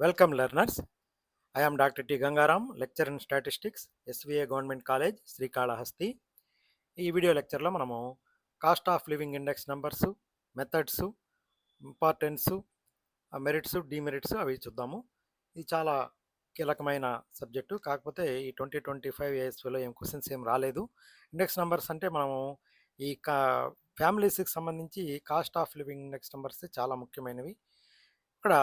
Welcome learners. I am Dr. T. Gangaram, lecturer in statistics, SVA Government College, Srikalahasti. ఈ video లెక్చర్లో మనము cost of living index numbers, methods, importance, merits, demerits అవి చూద్దాము. ఇది చాలా కీలకమైన సబ్జెక్టు. కాకపోతే ఈ 2025 ఏఎస్విలో ఏం క్వశ్చన్స్ ఏం రాలేదు. ఇండెక్స్ నెంబర్స్ అంటే మనము ఈ ఫ్యామిలీస్కి సంబంధించి cost of living index numbers చాలా ముఖ్యమైనవి. ఇక్కడ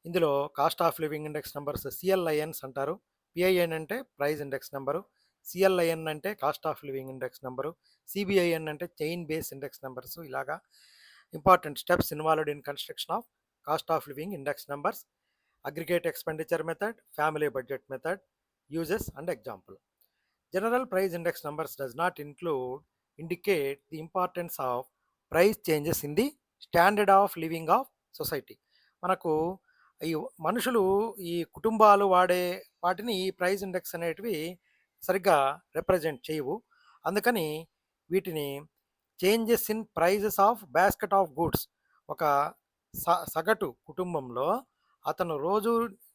ఇందులో cost of living index numbers CLINs అంటారు. పిఐఎన్ అంటే ప్రైస్ ఇండెక్స్ నెంబరు, సిఎల్ఐఎన్ అంటే cost of living index number, CBIN అంటే చైన్ బేస్ ఇండెక్స్ నెంబర్స్. ఇలాగా important steps involved in construction of cost of living index numbers, aggregate expenditure method, family budget method, uses and example. General price index numbers does not indicate the importance of price changes in the standard of living of society. మనకు ఈ మనుషులు ఈ కుటుంబాలు వాడే వాటిని ఈ price index అనేటివి సరిగ్గా రిప్రజెంట్ చేయవు. అందుకని వీటిని changes in prices of basket of goods, ఒక సగటు కుటుంబంలో అతను రోజు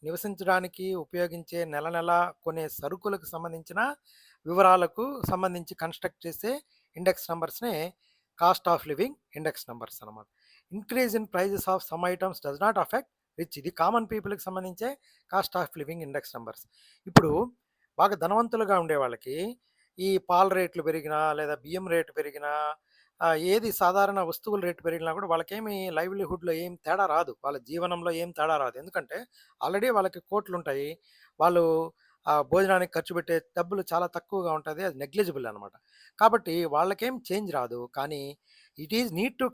నివసించడానికి ఉపయోగించే నెల నెల కొనే సరుకులకు సంబంధించిన వివరాలకు సంబంధించి కన్స్ట్రక్ట్ చేసే ఇండెక్స్ నెంబర్స్నే cost of living index numbers అనమాట. Increase in prices of some items does not affect rich. ఇది కామన్ పీపుల్కి సంబంధించే cost of living index numbers. ఇప్పుడు బాగా ధనవంతులుగా ఉండే వాళ్ళకి ఈ పాల రేట్లు పెరిగినా లేదా బియ్యం రేటు పెరిగినా ఏది సాధారణ వస్తువుల రేటు పెరిగినా కూడా వాళ్ళకేమి లైవ్లీహుడ్లో ఏం తేడా రాదు, వాళ్ళ జీవనంలో ఏం తేడా రాదు. ఎందుకంటే ఆల్రెడీ వాళ్ళకి కోట్లు ఉంటాయి, వాళ్ళు భోజనానికి ఖర్చు పెట్టే డబ్బులు చాలా తక్కువగా ఉంటుంది, అది నెగ్లిజిబుల్ అనమాట. కాబట్టి వాళ్ళకేం చేంజ్ రాదు. కానీ it is need to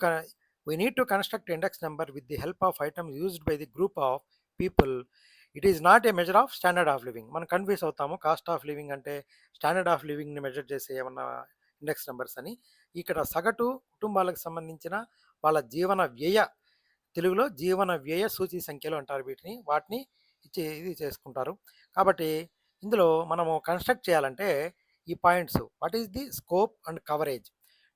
we need to construct index number with the help of items used by the group of people. It is not A measure of standard of living. మనం confuse అవుతాము, cost of living అంటే standard of లివింగ్ని measure చేసే ఏమన్నా index numbers అని. ఇక్కడ సగటు కుటుంబాలకు సంబంధించిన వాళ్ళ జీవన వ్యయ, తెలుగులో జీవన వ్యయ సూచి సంఖ్యలు అంటారు వీటిని, వాటిని ఇది చేసుకుంటారు. కాబట్టి ఇందులో మనము కన్స్ట్రక్ట్ చేయాలంటే ఈ points, what is the scope and coverage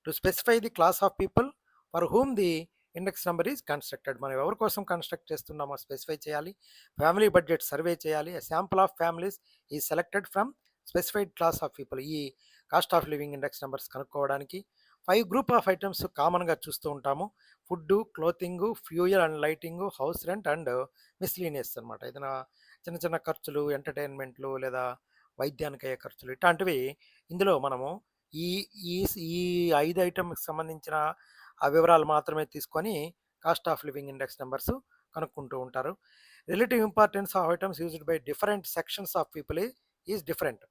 to specify the class of people for whom the index number is constructed. మనం ఎవరి కోసం కన్స్ట్రక్ట్ చేస్తున్నామో స్పెసిఫై చేయాలి. ఫ్యామిలీ బడ్జెట్ సర్వే చేయాలి. శాంపుల్ ఆఫ్ ఫ్యామిలీస్ ఈ selected from specified class of people. ఈ cost of living index numbers కనుక్కోవడానికి 5 group of items కామన్గా చూస్తూ ఉంటాము. Food, clothing, fuel and lighting, house rent and miscellaneous అనమాట. ఏదైనా చిన్న చిన్న ఖర్చులు, ఎంటర్టైన్మెంట్లు లేదా వైద్యానికి అయ్యే ఖర్చులు, ఇట్లాంటివి ఇందులో మనము ఈ ఈ ఈ 5 ఐటమ్కి సంబంధించిన ఆ వివరాలు మాత్రమే తీసుకొని cost of living index numbers కనుక్కుంటూ ఉంటారు. Relative importance of items used by different sections of people is different.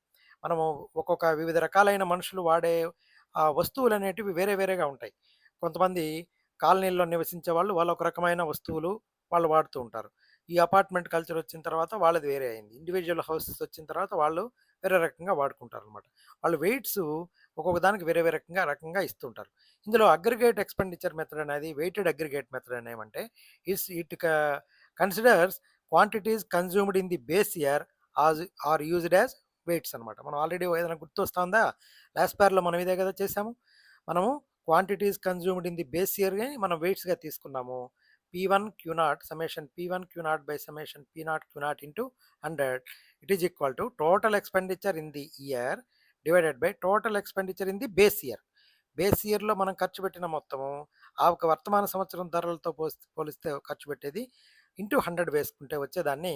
మనము ఒక్కొక్క వివిధ రకాలైన మనుషులు వాడే వస్తువులు అనేటివి వేరే వేరేగా ఉంటాయి. కొంతమంది కాలనీల్లో నివసించే వాళ్ళు ఒక రకమైన వస్తువులు వాళ్ళు వాడుతూ ఉంటారు. ఈ అపార్ట్మెంట్ కల్చర్ వచ్చిన తర్వాత వాళ్ళది వేరే అయింది. ఇండివిజువల్ హౌసెస్ వచ్చిన తర్వాత వాళ్ళు వేరే రకంగా వాడుకుంటారు అనమాట. వాళ్ళు వెయిట్స్ ఒక్కొక్క దానికి వేరే వేరే రకంగా ఇస్తుంటారు. ఇందులో అగ్రిగేట్ ఎక్స్పెండిచర్ మెథడ్ అనేది వెయిటెడ్ అగ్రిగేట్ మెథడ్ అని ఏమంటే it considers quantities consumed in the base year are used as weights అనమాట. మనం ఆల్రెడీ ఏదైనా గుర్తొస్తుందా, లాస్ట్ పేర్లో మనం ఇదే కదా చేసాము. మనము quantities consumed in the base ఇయర్ని మనం వెయిట్స్గా తీసుకున్నాము. P1 Q0 summation P1 Q0 by summation P0 Q0 into 100, it is equal to total expenditure in the year divided by total expenditure in the base year. Base ఇయర్లో మనం ఖర్చు పెట్టిన మొత్తము ఆ ఒక వర్తమాన సంవత్సరం ధరలతో పోలిస్తే ఖర్చు పెట్టేది ఇంటూ 100 వేసుకుంటే వచ్చేదాన్ని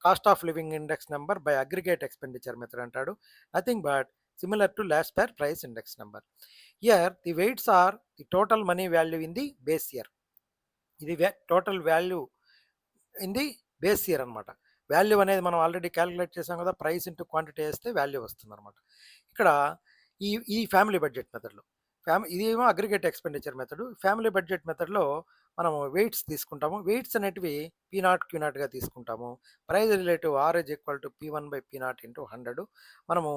cost of living index number by aggregate expenditure method అంటాడు. Nothing but similar to Laspeyres price index number. Here the weights are the total money value in the base year. ఇది total value in the base year అనమాట. Value అనేది మనం already calculate చేసాం కదా, price into quantity వేస్తే value వస్తుంది అనమాట. ఇక్కడ ఈ ఈ ఫ్యామిలీ బడ్జెట్ మెథడ్లో ఇదేమో aggregate expenditure method. Family budget మెథడ్లో మనము వెయిట్స్ తీసుకుంటాము. వెయిట్స్ అనేటివి P0 Q0గా తీసుకుంటాము. Price relative R is equal to P1 by P0 into 100. మనము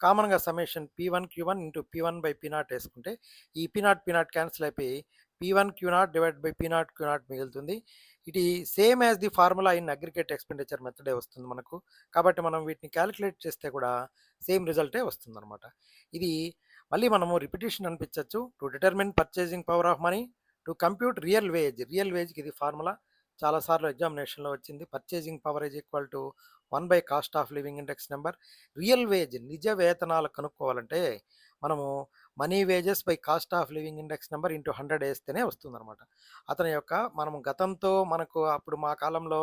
కామన్గా summation P1 Q1 into P1 by P0 వేసుకుంటే ఈ P0 క్యాన్సిల్ అయిపోయి P1 Q0 divide by P0 Q0 మిగులుతుంది. ఇది same as the formula in aggregate expenditure మెథడే వస్తుంది మనకు. కాబట్టి మనం వీటిని క్యాలిక్యులేట్ చేస్తే కూడా సేమ్ రిజల్టే వస్తుంది అనమాట. ఇది మళ్ళీ మనము రిపిటేషన్ అనిపించవచ్చు. To determine purchasing power of money, to compute real wage. Real వేజ్కి ఇది ఫార్ములా చాలాసార్లు ఎగ్జామినేషన్లో వచ్చింది. Purchasing power is equal to 1 by cost of living index number. Real wage నిజ వేతనాలు కనుక్కోవాలంటే మనము money wages by cost of living index number into 100 వేస్తేనే వస్తుందన్నమాట. అతని యొక్క మనం గతంతో మనకు అప్పుడు మా కాలంలో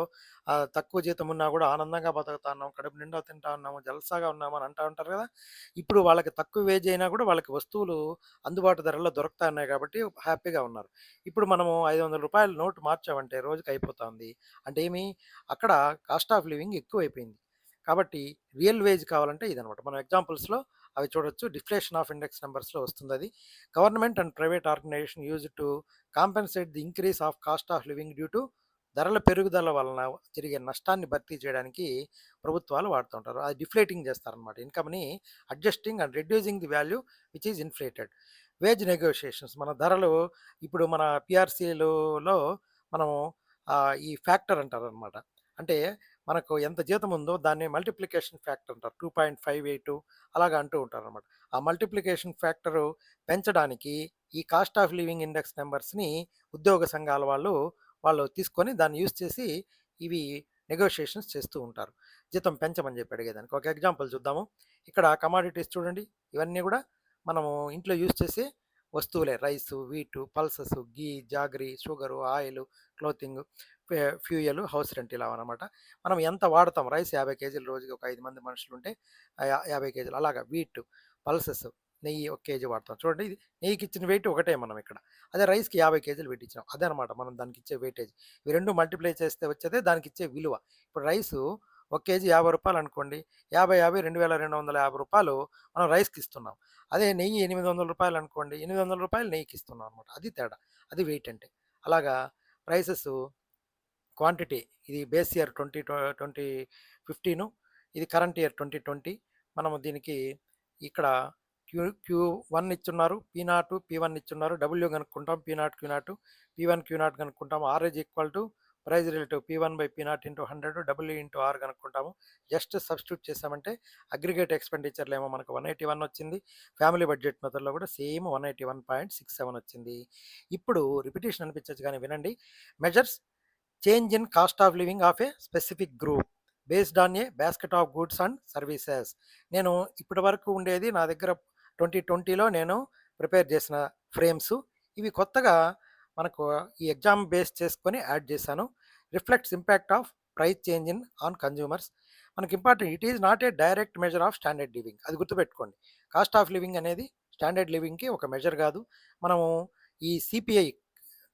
తక్కువ జీతం ఉన్నా కూడా ఆనందంగా బతుకుతా ఉన్నాం, కడుపు నిండా తింటా ఉన్నాము, జల్సాగా ఉన్నాము అని అంటూ ఉంటారు కదా. ఇప్పుడు వాళ్ళకి తక్కువ వేజ్ అయినా కూడా వాళ్ళకి వస్తువులు అందుబాటు ధరల్లో దొరుకుతా ఉన్నాయి కాబట్టి హ్యాపీగా ఉన్నారు. ఇప్పుడు మనము రూ. 500 నోటు మార్చామంటే రోజుకి అయిపోతుంది. అంటే ఏమి, అక్కడ కాస్ట్ ఆఫ్ లివింగ్ ఎక్కువైపోయింది. కాబట్టి రియల్ వేజ్ కావాలంటే ఇదనమాట. మనం ఎగ్జాంపుల్స్‌లో అవి చూడొచ్చు. డిఫ్లేషన్ ఆఫ్ ఇండెక్స్ నంబర్స్‌లో వస్తుందది. Government and private organization used to compensate the increase of cost of living due to ధరల పెరుగుదల వలన జరిగే నష్టాన్ని భర్తీ చేయడానికి ప్రభుత్వాలు వాడుతూ ఉంటారు. అది డిఫ్లేటింగ్ చేస్తారనమాట. ఇన్‌కమ్‌ని adjusting and reducing the value which is inflated. Wage negotiations మన ధరలు ఇప్పుడు మన పీఆర్‌సీలలో మనము ఈ ఫ్యాక్టర్ అంటారనమాట. అంటే మనకు ఎంత జీతం ఉందో దాన్ని మల్టిప్లికేషన్ ఫ్యాక్టర్ అంటారు. 2.58 అలాగా అంటూ ఉంటారనమాట. ఆ మల్టిప్లికేషన్ ఫ్యాక్టరు పెంచడానికి ఈ కాస్ట్ ఆఫ్ లివింగ్ ఇండెక్స్ నంబర్స్‌ని ఉద్యోగ సంఘాల వాళ్ళు తీసుకొని దాన్ని యూజ్ చేసి ఇవి నెగోషియేషన్స్ చేస్తూ ఉంటారు. జీతం పెంచమని చెప్పి అడిగేదానికి. ఒక ఎగ్జాంపుల్ చూద్దాము. ఇక్కడ కమాడిటీస్ చూడండి. ఇవన్నీ కూడా మనము ఇంట్లో యూజ్ చేసే వస్తువులే. Rice, wheat, pulses, ghee, jaggery, sugar, oil, clothing, fuel, house rent ఇలా అనమాట. మనం ఎంత వాడతాం, రైస్ 50 కేజీలు రోజుకి ఒక 5 మంది మనుషులుంటే 50 కేజీలు అలాగా. వీట్, పల్సెస్, నెయ్యి 1 కేజీ వాడతాం. చూడండి, ఇది నెయ్యికి ఇచ్చిన వెయిట్ ఒకటే మనం ఇక్కడ. అదే రైస్‌కి 50 కేజీలు వెయిట్ ఇచ్చాం. అదే అనమాట మనం దానికి ఇచ్చే వెయిటేజ్. ఇవి 2 మల్టిప్లై చేస్తే వచ్చేదే దానికి ఇచ్చే విలువ. ఇప్పుడు రైసు 1 కేజీ రూ. 50 అనుకోండి. 50, 50 రూ. 2250 మనం రైస్‌కి ఇస్తున్నాం. అదే నెయ్యి రూ. 800 అనుకోండి. రూ. 800 నెయ్యికి ఇస్తున్నాం అనమాట. అది తేడా. అది వెయిట్ అంటే. అలాగా ప్రైసెస్ క్వాంటిటీ, ఇది బేస్ ఇయర్ 2015, ఇది కరెంట్ ఇయర్ 2020. మనము దీనికి ఇక్కడ క్యూ 1 ఇచ్చున్నారు, P0, P1 ఇచ్చున్నారు. డబ్ల్యూ కనుక్కుంటాం, P0, Q0, P1, Q0 కనుక్కుంటాం. R is equal to price relative P1/P0 into 100 W into R కనుక్కుంటాము. జస్ట్ సబ్స్టిట్యూట్ చేసామంటే అగ్రిగేట్ ఎక్స్పెండిచర్లు ఏమో మనకు 181 వచ్చింది. ఫ్యామిలీ బడ్జెట్ మెథడ్లో కూడా సేమ్ 181.67 వచ్చింది. ఇప్పుడు రిపిటేషన్ అనిపించచ్చు కానీ వినండి. Measures change in cost of living of A specific group based on a basket of goods and services. నేను ఇప్పటి వరకు ఉండేది నా దగ్గర 2020లో నేను ప్రిపేర్ చేసిన ఫ్రేమ్స్. ఇవి కొత్తగా మనకు ఈ ఎగ్జామ్ బేస్ చేసుకొని యాడ్ చేశాను. Reflects impact of price change in on consumers. మనకి important, it is not a direct measure of standard living. అది గుర్తుపెట్టుకోండి. కాస్ట్ ఆఫ్ లివింగ్ అనేది స్టాండర్డ్ లివింగ్కి ఒక మెజర్ కాదు. మనము ఈ సిపిఐ,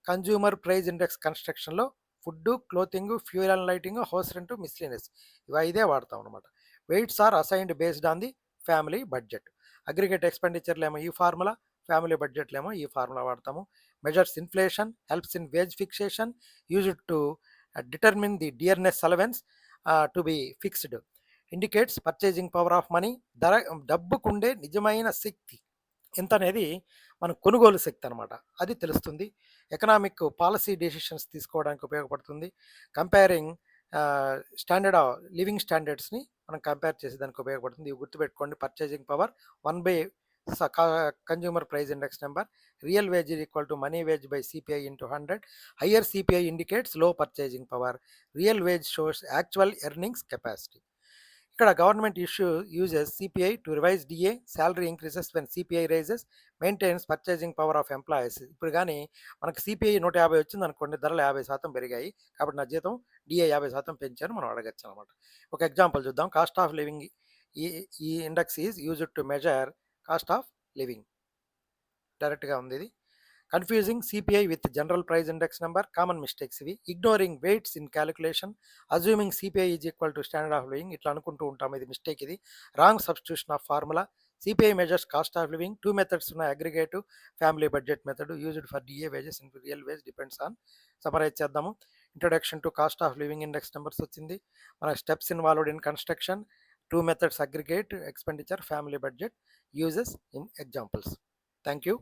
కన్జ్యూమర్ ప్రైస్ ఇండెక్స్ కన్స్ట్రక్షన్లో food, clothing, fuel and lighting, house rent, miscellaneous ఇవి 5 వాడతాం అనమాట. Weights are assigned based on the family budget. Aggregate ఎక్స్పెండిచర్లు ఏమో ఈ ఫార్ములా, ఫ్యామిలీ బడ్జెట్లు ఏమో ఈ ఫార్ములా వాడతాము. Measures inflation, helps in wage fixation, used to determine the dearness allowance to be fixed, indicates purchasing power of money. డబ్బుకుండే నిజమైన శక్తి ఎంత అనేది మన కొనుగోలు శక్తి అనమాట. అది తెలుస్తుంది. ఎకనామిక్ పాలసీ డెసిషన్స్ తీసుకోవడానికి ఉపయోగపడుతుంది. కంపేరింగ్ స్టాండర్డ్ లివింగ్ స్టాండర్డ్స్ని మనం కంపేర్ చేసేదానికి ఉపయోగపడుతుంది. ఇవి గుర్తుపెట్టుకోండి. Purchasing power 1 by consumer price index number. Real wage is equal to money wage by CPI into 100. Higher CPI indicates low purchasing power. Real wage shows actual earnings capacity. ఇక్కడ government uses CPI to revise DA salary increases when CPI rises, maintains purchasing power of employees. ఇప్పుడు కానీ మనకి CPI 150 వచ్చింది అనుకోండి, ధరలు 50% పెరిగాయి కాబట్టి నా జీతం డిఏ 50% పెంచారు మనం అడగచ్చు అనమాట. ఒక ఎగ్జాంపుల్ చూద్దాం. కాస్ట్ ఆఫ్ లివింగ్ ఈ ఈ index is used to measure cost of living. డైరెక్ట్గా ఉంది ఇది. Confusing CPI with general price index number. Common mistakes ఇవి. Ignoring weights in calculation. Assuming CPI is equal to standard of living. ఇట్లా అనుకుంటూ ఉంటాం, ఇది మిస్టేక్. ఇది wrong substitution of formula. CPI measures cost of living. 2 methods ఉన్నాయి, aggregative, family budget method. Used for DA wages in real wage depends on. Summarize చేద్దాము. Introduction to cost of living index numbers వచ్చింది. మన steps involved in construction, 2 methods, aggregate expenditure, family budget, uses in examples. Thank you.